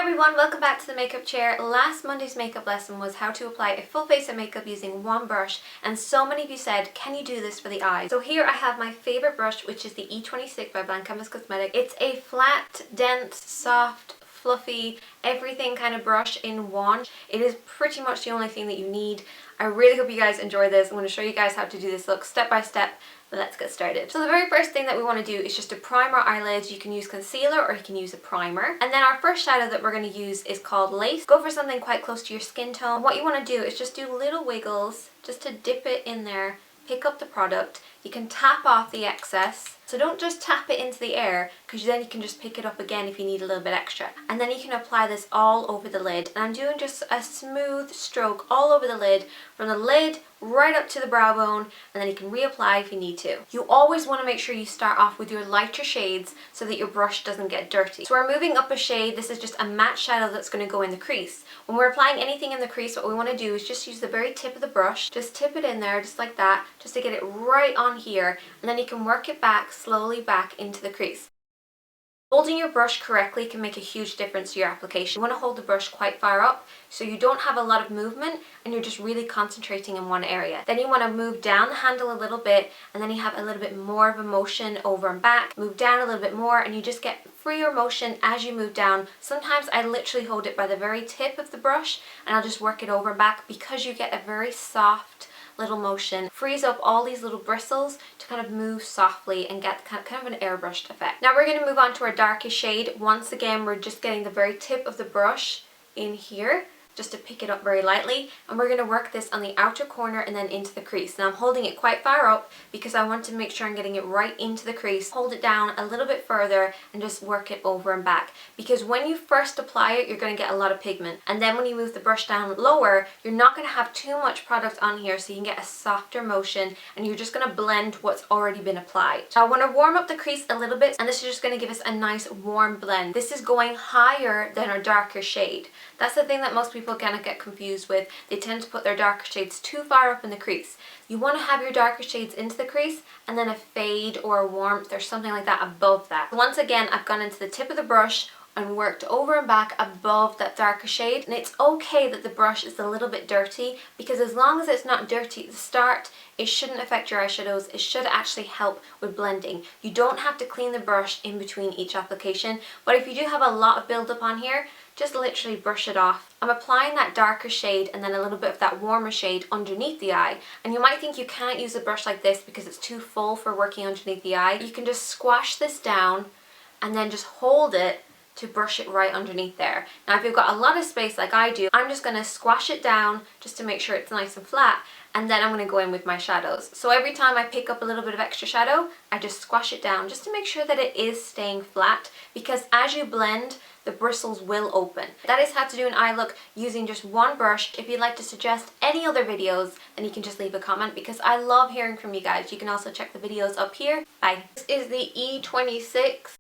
everyone, welcome back to the makeup chair. Last Monday's makeup lesson was how to apply a full face of makeup using one brush, and so many of you said, can you do this for the eyes? So here I have my favorite brush, which is the E26 by Blanc Canvas Cosmetics. It's a flat, dense, soft, fluffy, everything kind of brush in one. It is pretty much the only thing that you need. I really hope you guys enjoy this. I'm going to show you guys how to do this look step by step. Let's get started. So the very first thing that we want to do is just to prime our eyelids. You can use concealer or you can use a primer. And then our first shadow that we're going to use is called Lace. Go for something quite close to your skin tone. What you want to do is just do little wiggles just to dip it in there, pick up the product. You can tap off the excess. So don't just tap it into the air, because then you can just pick it up again if you need a little bit extra. And then you can apply this all over the lid. And I'm doing just a smooth stroke all over the lid, from the lid right up to the brow bone, and then you can reapply if you need to. You always want to make sure you start off with your lighter shades so that your brush doesn't get dirty. So we're moving up a shade. This is just a matte shadow that's going to go in the crease. When we're applying anything in the crease, what we want to do is just use the very tip of the brush, just tip it in there just like that, just to get it right on here, and then you can work it back slowly back into the crease. Holding your brush correctly can make a huge difference to your application. You want to hold the brush quite far up so you don't have a lot of movement and you're just really concentrating in one area. Then you want to move down the handle a little bit, and then you have a little bit more of a motion over and back. Move down a little bit more and you just get freer motion as you move down. Sometimes I literally hold it by the very tip of the brush and I'll just work it over and back, because you get a very soft little motion, frees up all these little bristles to kind of move softly and get kind of an airbrushed effect. Now we're going to move on to our darkest shade. Once again, we're just getting the very tip of the brush in here just to pick it up very lightly, and we're going to work this on the outer corner and then into the crease. Now I'm holding it quite far up because I want to make sure I'm getting it right into the crease. Hold it down a little bit further and just work it over and back, because when you first apply it you're going to get a lot of pigment, and then when you move the brush down lower you're not going to have too much product on here, so you can get a softer motion and you're just going to blend what's already been applied. Now I want to warm up the crease a little bit, and this is just going to give us a nice warm blend. This is going higher than our darker shade. That's the thing that most people kind of get confused with. They tend to put their darker shades too far up in the crease. You want to have your darker shades into the crease and then a fade or a warmth or something like that above that. Once again, I've gone into the tip of the brush and worked over and back above that darker shade, and it's okay that the brush is a little bit dirty, because as long as it's not dirty at the start, it shouldn't affect your eyeshadows. It should actually help with blending. You don't have to clean the brush in between each application, but if you do have a lot of build up on here, just literally brush it off. I'm applying that darker shade and then a little bit of that warmer shade underneath the eye, and you might think you can't use a brush like this because it's too full for working underneath the eye. You can just squash this down and then just hold it to brush it right underneath there. Now if you've got a lot of space like I do, I'm just going to squash it down just to make sure it's nice and flat, and then I'm going to go in with my shadows. So every time I pick up a little bit of extra shadow, I just squash it down just to make sure that it is staying flat, because as you blend, the bristles will open. That is how to do an eye look using just one brush. If you'd like to suggest any other videos, then you can just leave a comment, because I love hearing from you guys. You can also check the videos up here. Bye. This is the E26.